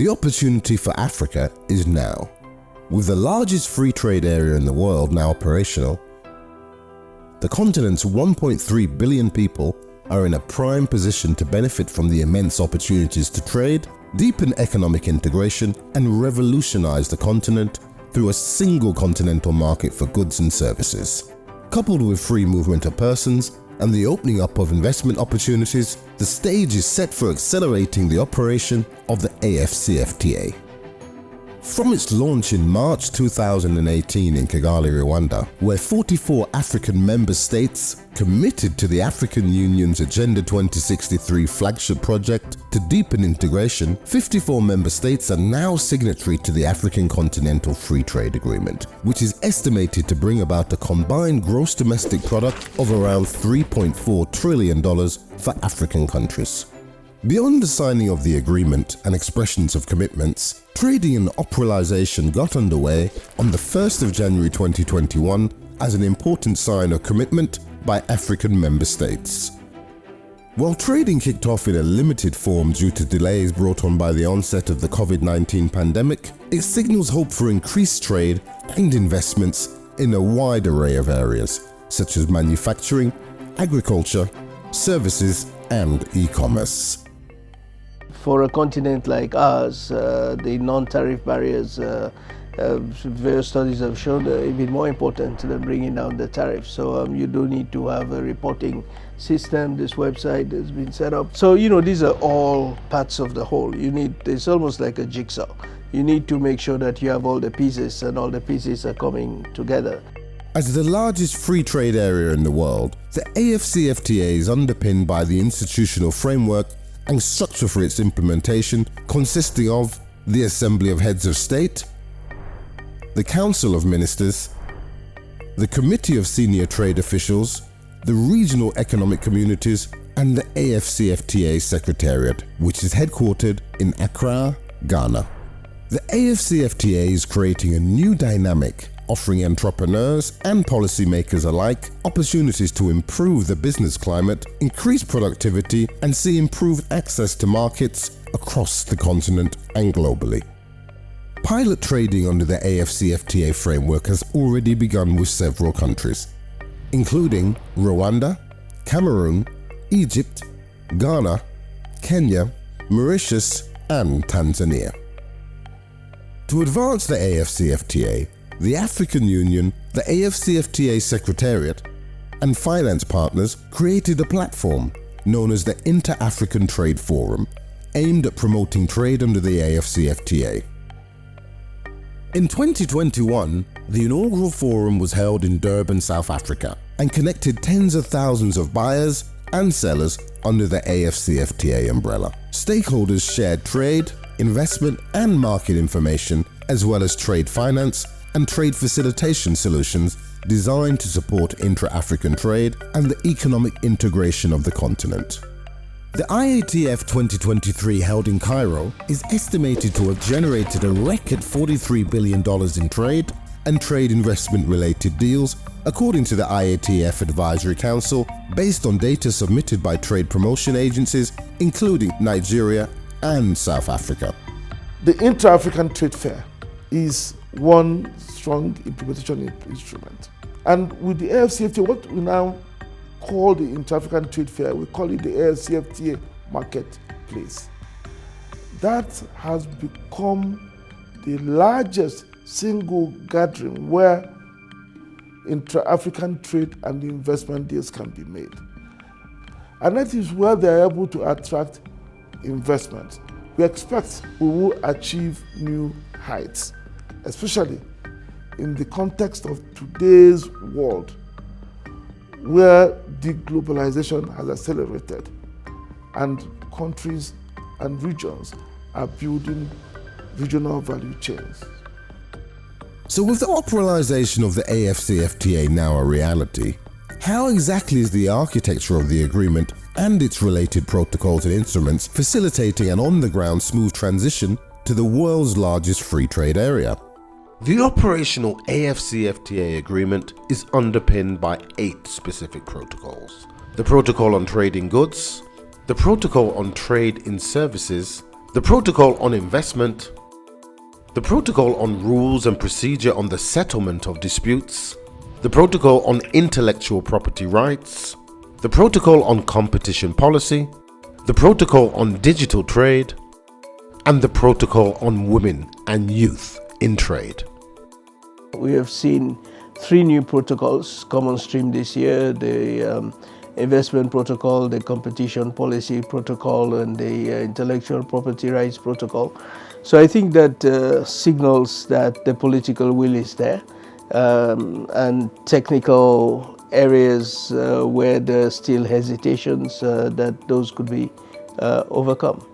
The opportunity for Africa is now. With the largest free trade area in the world now operational, the continent's 1.3 billion people are in a prime position to benefit from the immense opportunities to trade, deepen economic integration, and revolutionize the continent through a single continental market for goods and services. Coupled with free movement of persons and the opening up of investment opportunities, the stage is set for accelerating the operation of the AfCFTA. From its launch in March 2018 in Kigali, Rwanda, where 44 African member states committed to the African Union's Agenda 2063 flagship project to deepen integration, 54 member states are now signatory to the African Continental Free Trade Agreement, which is estimated to bring about a combined gross domestic product of around $3.4 trillion for African countries. Beyond the signing of the agreement and expressions of commitments, trading and operationalisation got underway on the 1st of January 2021 as an important sign of commitment by African member states. While trading kicked off in a limited form due to delays brought on by the onset of the COVID-19 pandemic, it signals hope for increased trade and investments in a wide array of areas, such as manufacturing, agriculture, services, and e-commerce. For a continent like ours, the non-tariff barriers, various studies have shown even more important than bringing down the tariffs. So you do need to have a reporting system. This website has been set up. So, these are all parts of the whole. It's almost like a jigsaw. You need to make sure that you have all the pieces and all the pieces are coming together. As the largest free trade area in the world, the AfCFTA is underpinned by the institutional framework and structure for its implementation, consisting of the Assembly of Heads of State, the Council of Ministers, the Committee of Senior Trade Officials, the Regional Economic Communities, and the AfCFTA Secretariat, which is headquartered in Accra, Ghana. The AfCFTA is creating a new dynamic, offering entrepreneurs and policymakers alike opportunities to improve the business climate, increase productivity, and see improved access to markets across the continent and globally. Pilot trading under the AfCFTA framework has already begun with several countries, including Rwanda, Cameroon, Egypt, Ghana, Kenya, Mauritius, and Tanzania. To advance the AfCFTA, the African Union, the AfCFTA Secretariat, and finance partners created a platform known as the Intra-African Trade Forum, aimed at promoting trade under the AfCFTA. In 2021, the inaugural forum was held in Durban, South Africa, and connected tens of thousands of buyers and sellers under the AfCFTA umbrella. Stakeholders shared trade, investment, and market information, as well as trade finance and trade facilitation solutions designed to support intra-African trade and the economic integration of the continent. The IATF 2023 held in Cairo is estimated to have generated a record $43 billion in trade and trade investment related deals, according to the IATF Advisory Council, based on data submitted by trade promotion agencies including Nigeria and South Africa. The intra-African trade fair is one strong implementation instrument. And with the AfCFTA, what we now call the intra-African trade fair, we call it the AfCFTA marketplace. That has become the largest single gathering where intra-African trade and investment deals can be made. And that is where they are able to attract investment. We expect we will achieve new heights, especially in the context of today's world, where deglobalization has accelerated and countries and regions are building regional value chains. So with the operationalisation of the AfCFTA now a reality, how exactly is the architecture of the agreement and its related protocols and instruments facilitating an on-the-ground smooth transition to the world's largest free trade area? The operational AfCFTA agreement is underpinned by 8 specific protocols. The Protocol on Trade in Goods, the Protocol on Trade in Services, the Protocol on Investment, the Protocol on Rules and Procedure on the Settlement of Disputes, the Protocol on Intellectual Property Rights, the Protocol on Competition Policy, the Protocol on Digital Trade, and the Protocol on Women and Youth in Trade. We have seen 3 new protocols come on stream this year, the Investment Protocol, the Competition Policy Protocol, and the Intellectual Property Rights Protocol. So I think that signals that the political will is there, and technical areas where there are still hesitations, that those could be overcome.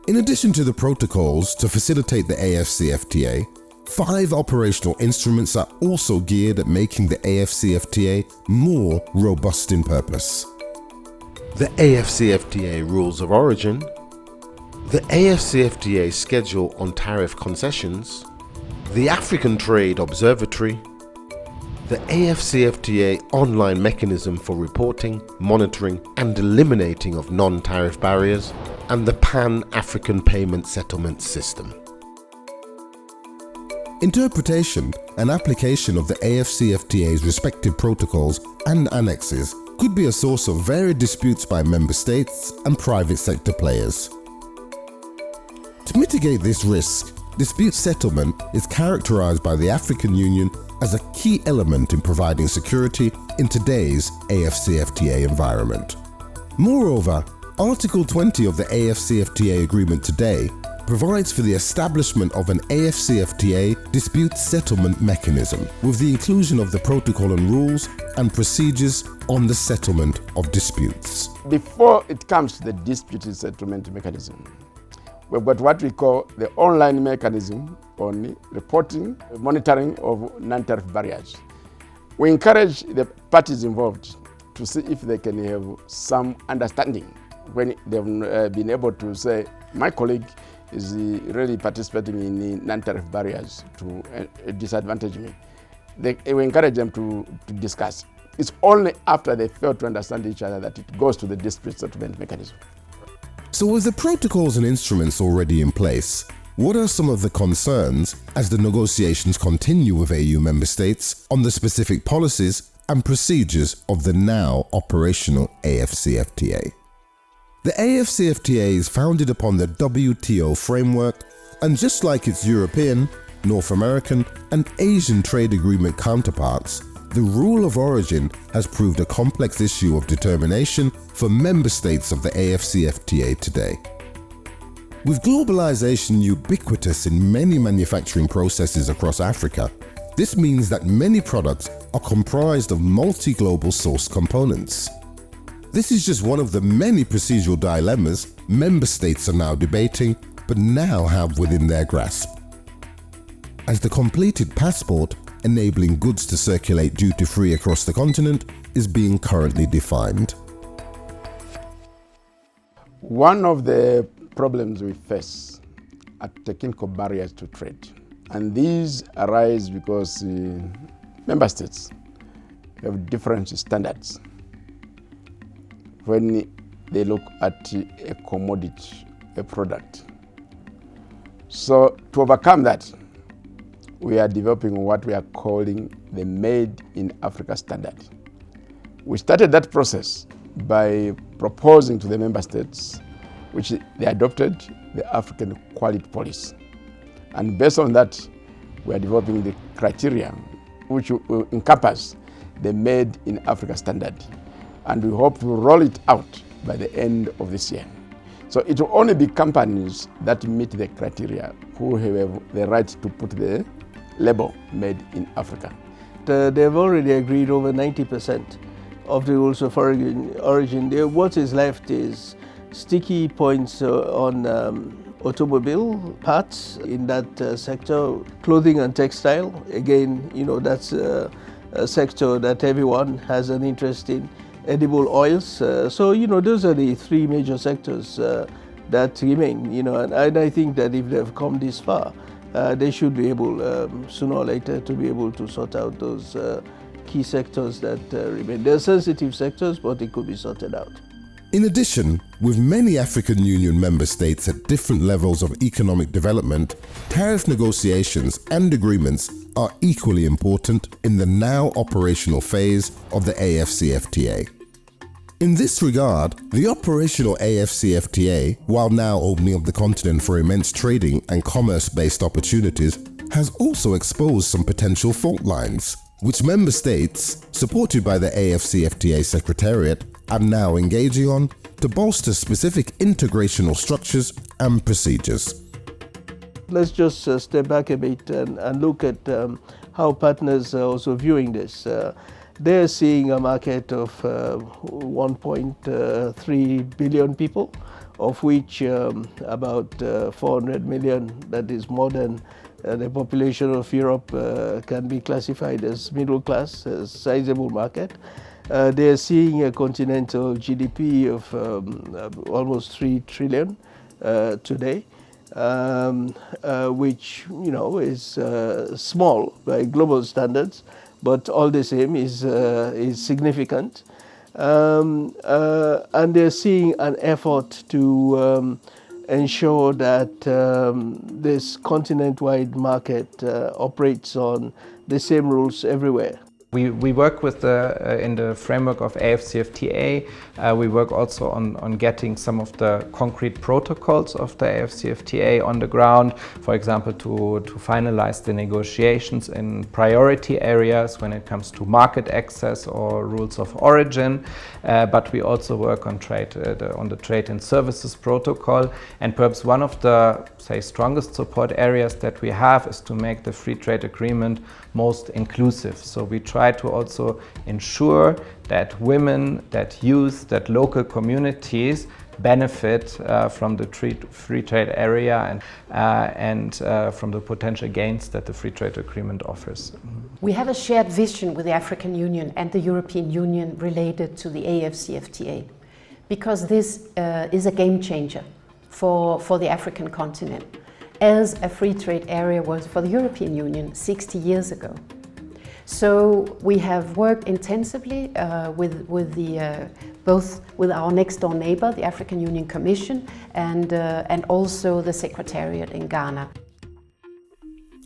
In addition to the protocols to facilitate the AfCFTA, 5 operational instruments are also geared at making the AfCFTA more robust in purpose. The AfCFTA Rules of Origin, the AfCFTA Schedule on Tariff Concessions, the African Trade Observatory, the AfCFTA Online Mechanism for Reporting, Monitoring and Eliminating of Non-Tariff Barriers, and the Pan-African Payment Settlement System. Interpretation and application of the AfCFTA's respective protocols and annexes could be a source of varied disputes by member states and private sector players. To mitigate this risk, dispute settlement is characterized by the African Union as a key element in providing security in today's AfCFTA environment. Moreover, Article 20 of the AfCFTA agreement today provides for the establishment of an AfCFTA dispute settlement mechanism with the inclusion of the protocol and rules and procedures on the settlement of disputes. Before it comes to the dispute settlement mechanism, we've got what we call the online mechanism on reporting, monitoring of non-tariff barriers. We encourage the parties involved to see if they can have some understanding when they've been able to say, my colleague is really participating in the non-tariff barriers to disadvantage me. We encourage them to discuss. It's only after they fail to understand each other that it goes to the dispute settlement mechanism. So with the protocols and instruments already in place, what are some of the concerns as the negotiations continue with AU member states on the specific policies and procedures of the now operational AfCFTA? The AfCFTA is founded upon the WTO framework, and just like its European, North American and Asian trade agreement counterparts, the rule of origin has proved a complex issue of determination for member states of the AfCFTA today. With globalization ubiquitous in many manufacturing processes across Africa, this means that many products are comprised of multi-global source components. This is just one of the many procedural dilemmas member states are now debating, but now have within their grasp. As the completed passport enabling goods to circulate duty-free across the continent is being currently defined. One of the problems we face are technical barriers to trade. And these arise because member states have different standards when they look at a commodity, a product. So to overcome that, we are developing what we are calling the Made in Africa standard. We started that process by proposing to the member states, which they adopted, the African Quality Policy. And based on that, we are developing the criteria which will encompass the Made in Africa standard. And we hope to roll it out by the end of this year. So it will only be companies that meet the criteria who have the right to put the label Made in Africa. They've already agreed over 90% of the rules of origin. What is left is sticky points on automobile parts in that sector, clothing and textile. Again, that's a sector that everyone has an interest in. Edible oils. So those are the 3 major sectors that remain. And I think that if they've come this far, they should be able, sooner or later, to be able to sort out those key sectors that remain. They're sensitive sectors, but they could be sorted out. In addition, with many African Union member states at different levels of economic development, tariff negotiations and agreements are equally important in the now operational phase of the AfCFTA. In this regard, the operational AfCFTA, while now opening up the continent for immense trading and commerce-based opportunities, has also exposed some potential fault lines, which member states, supported by the AfCFTA Secretariat, are now engaging on to bolster specific integrational structures and procedures. Let's just step back a bit and look at how partners are also viewing this. They're seeing a market of 1.3 billion people, of which about 400 million, that is more than the population of Europe, can be classified as middle class, a sizable market. They're seeing a continental GDP of almost 3 trillion today, which is small by global standards, but all the same is significant. And they're seeing an effort to ensure that this continent-wide market operates on the same rules everywhere. We work with in the framework of AfCFTA. We work also on getting some of the concrete protocols of the AfCFTA on the ground, for example, to finalize the negotiations in priority areas when it comes to market access or rules of origin. But we also work on the trade and services protocol. And perhaps one of the, strongest support areas that we have is to make the free trade agreement most inclusive. So we try to also ensure that women, that youth, that local communities benefit from the free trade area and from the potential gains that the free trade agreement offers. We have a shared vision with the African Union and the European Union related to the AfCFTA, because this is a game changer for the African continent, as a free trade area was for the European Union 60 years ago. So we have worked intensively both with our next door neighbor, the African Union Commission, and also the Secretariat in Ghana.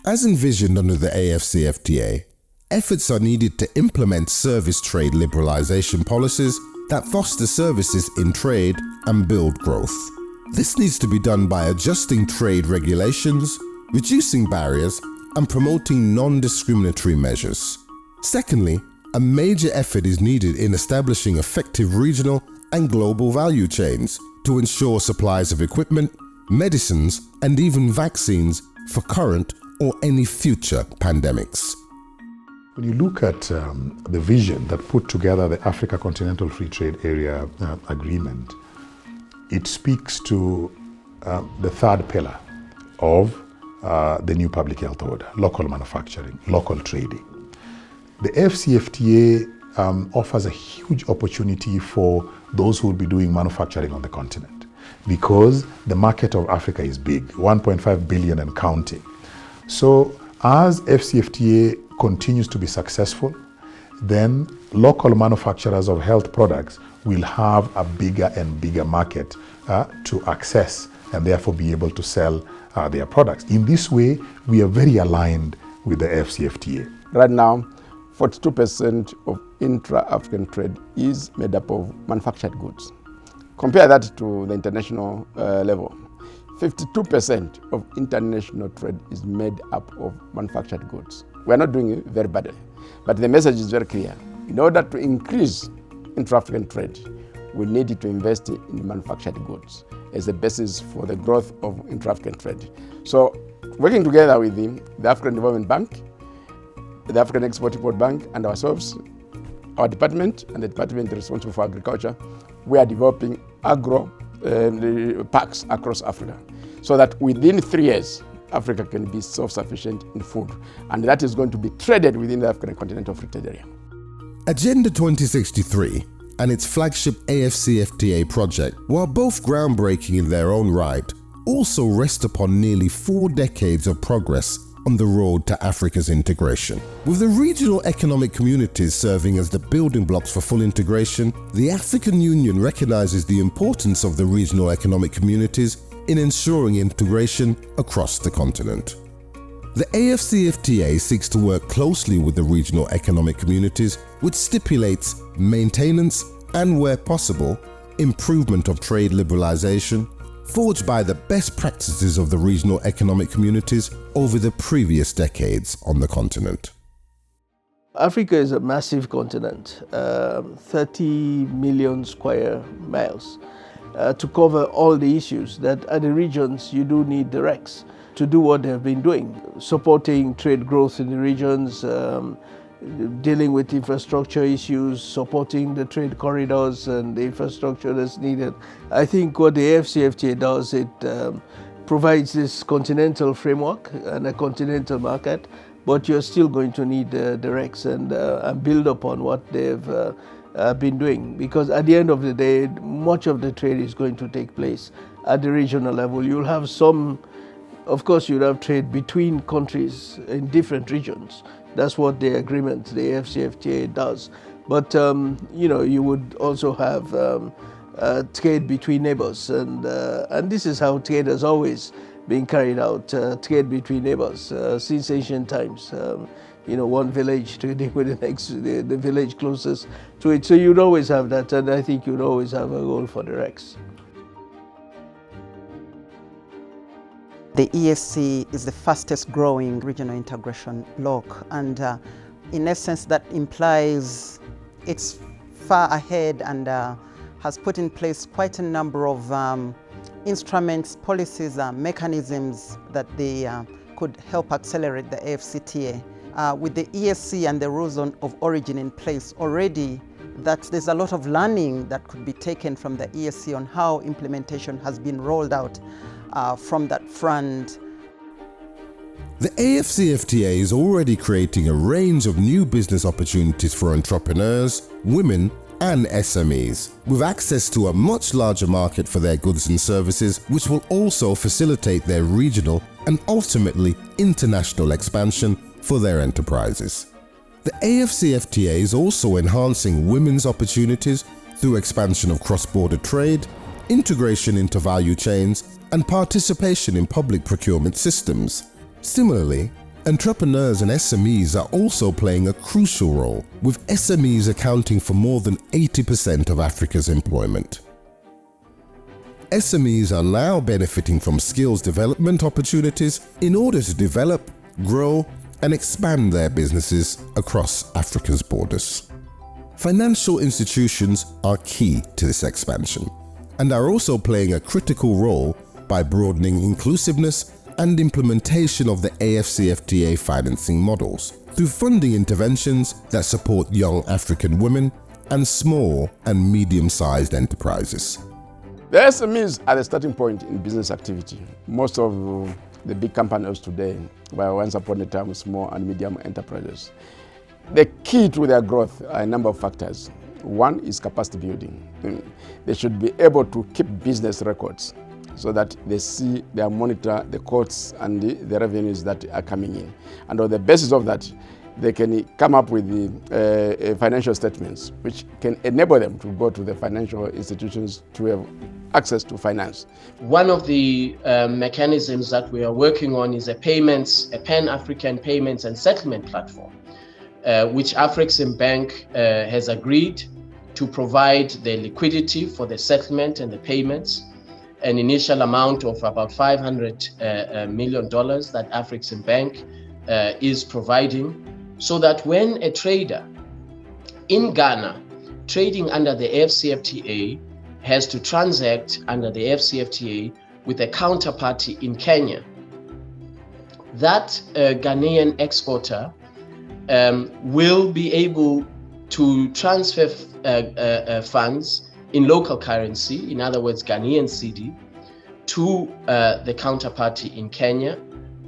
As envisioned under the AfCFTA, efforts are needed to implement service trade liberalization policies that foster services in trade and build growth. This needs to be done by adjusting trade regulations, reducing barriers, and promoting non-discriminatory measures. Secondly, a major effort is needed in establishing effective regional and global value chains to ensure supplies of equipment, medicines, and even vaccines for current or any future pandemics. When you look at the vision that put together the Africa Continental Free Trade Area Agreement, it speaks to the third pillar of the new public health order: local manufacturing, local trading. The AfCFTA offers a huge opportunity for those who will be doing manufacturing on the continent, because the market of Africa is big, 1.5 billion and counting. So as AfCFTA continues to be successful, then local manufacturers of health products will have a bigger and bigger market to access and therefore be able to sell their products. In this way, we are very aligned with the AfCFTA. Right now, 42% of intra-African trade is made up of manufactured goods. Compare that to the international level. 52% of international trade is made up of manufactured goods. We're not doing it very badly, but the message is very clear. In order to increase intra-African trade, we need to invest in manufactured goods as a basis for the growth of intra-African trade. So, working together with the African Development Bank, the African Export-Import Bank, and ourselves, our department and the department responsible for agriculture, we are developing agro parks across Africa, so that within 3 years, Africa can be self-sufficient in food, and that is going to be traded within the African Continental Free Trade Area. Agenda 2063 and its flagship AfCFTA project, while both groundbreaking in their own right, also rest upon nearly 4 decades of progress on the road to Africa's integration. With the regional economic communities serving as the building blocks for full integration, the African Union recognizes the importance of the regional economic communities in ensuring integration across the continent. The AfCFTA seeks to work closely with the regional economic communities, which stipulates maintenance and, where possible, improvement of trade liberalization, forged by the best practices of the regional economic communities over the previous decades on the continent. Africa is a massive continent, 30 million square miles. To cover all the issues that at the regions you do need the RECs to do what they have been doing, supporting trade growth in the regions, dealing with infrastructure issues, supporting the trade corridors and the infrastructure that's needed. I think what the AfCFTA does, it provides this continental framework and a continental market, but you're still going to need the RECs and build upon what they've been doing, because at the end of the day, much of the trade is going to take place at the regional level. You'll have some, of course, you'll have trade between countries in different regions. That's what the agreement, the AfCFTA does. But you would also have trade between neighbors, and this is how trade has always been carried out. Trade between neighbors since ancient times. One village trading with the next, the village closest to it. So you'd always have that, and I think you'd always have a role for the RECs. The EFC is the fastest growing regional integration bloc, and in essence that implies it's far ahead and has put in place quite a number of instruments, policies, mechanisms that they could help accelerate the AfCFTA. With the EFC and the rules of origin in place already, that there's a lot of learning that could be taken from the EFC on how implementation has been rolled out from that front. The AfCFTA is already creating a range of new business opportunities for entrepreneurs, women and SMEs, with access to a much larger market for their goods and services, which will also facilitate their regional and ultimately international expansion for their enterprises. The AfCFTA is also enhancing women's opportunities through expansion of cross-border trade, integration into value chains, and participation in public procurement systems. Similarly, entrepreneurs and SMEs are also playing a crucial role, with SMEs accounting for more than 80% of Africa's employment. SMEs are now benefiting from skills development opportunities in order to develop, grow, and expand their businesses across Africa's borders. Financial institutions are key to this expansion and are also playing a critical role by broadening inclusiveness and implementation of the AfCFTA financing models through funding interventions that support young African women and small and medium-sized enterprises. The SMEs are the starting point in business activity. Most of the big companies today were once upon a time small and medium enterprises. The key to their growth are a number of factors. One is capacity building. They should be able to keep business records so that they monitor the costs and the revenues that are coming in. And on the basis of that, they can come up with the financial statements, which can enable them to go to the financial institutions to have access to finance. One of the mechanisms that we are working on is a Pan-African payments and settlement platform, which AfCFTA has agreed to provide the liquidity for the settlement and the payments, an initial amount of about $500 million that AfCFTA is providing, so that when a trader in Ghana trading under the AfCFTA has to transact under the AfCFTA with a counterparty in Kenya, that Ghanaian exporter will be able to transfer funds in local currency, in other words, Ghanaian cedi, to the counterparty in Kenya,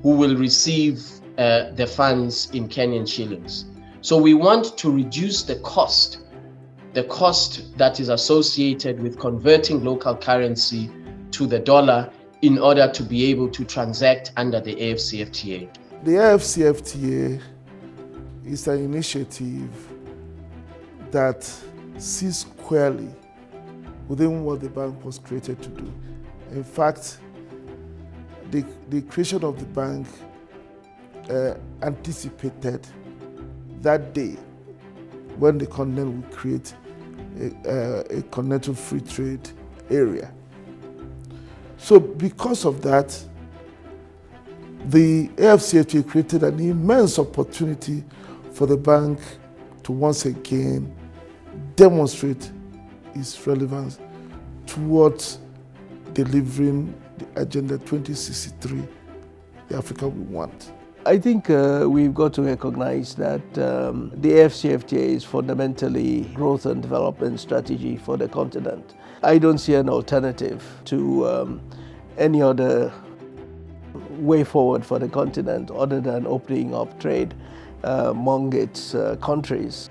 who will receive the funds in Kenyan shillings. So we want to reduce the cost that is associated with converting local currency to the dollar in order to be able to transact under the AfCFTA. The AfCFTA is an initiative that sees squarely within what the bank was created to do. In fact, the creation of the bank anticipated that day when the continent would create a continental free trade area. So because of that, the AfCFTA created an immense opportunity for the bank to once again demonstrate its relevance towards delivering the Agenda 2063, the Africa we want. I think we've got to recognize that the AfCFTA is fundamentally growth and development strategy for the continent. I don't see an alternative to any other way forward for the continent other than opening up trade among its countries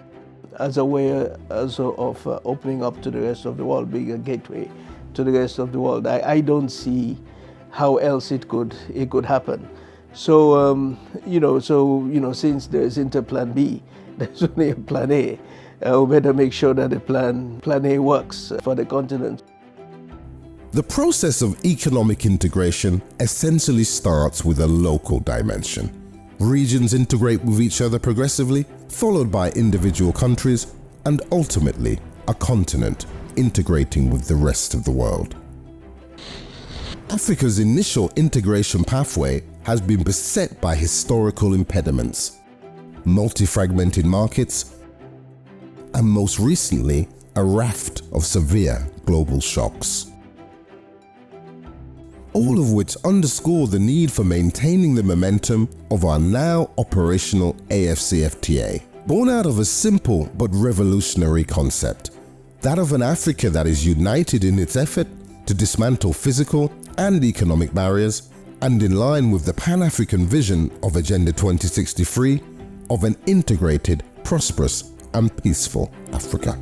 as a way also of opening up to the rest of the world, being a gateway to the rest of the world. I don't see how else it could happen. So since there's Plan B, there's only a Plan A. We better make sure that the Plan A works for the continent. The process of economic integration essentially starts with a local dimension. Regions integrate with each other progressively, followed by individual countries, and ultimately a continent integrating with the rest of the world. Africa's initial integration pathway has been beset by historical impediments, multi-fragmented markets, and most recently, a raft of severe global shocks. All of which underscore the need for maintaining the momentum of our now operational AfCFTA, born out of a simple but revolutionary concept, that of an Africa that is united in its effort to dismantle physical and economic barriers, and in line with the Pan-African vision of Agenda 2063 of an integrated, prosperous and peaceful Africa.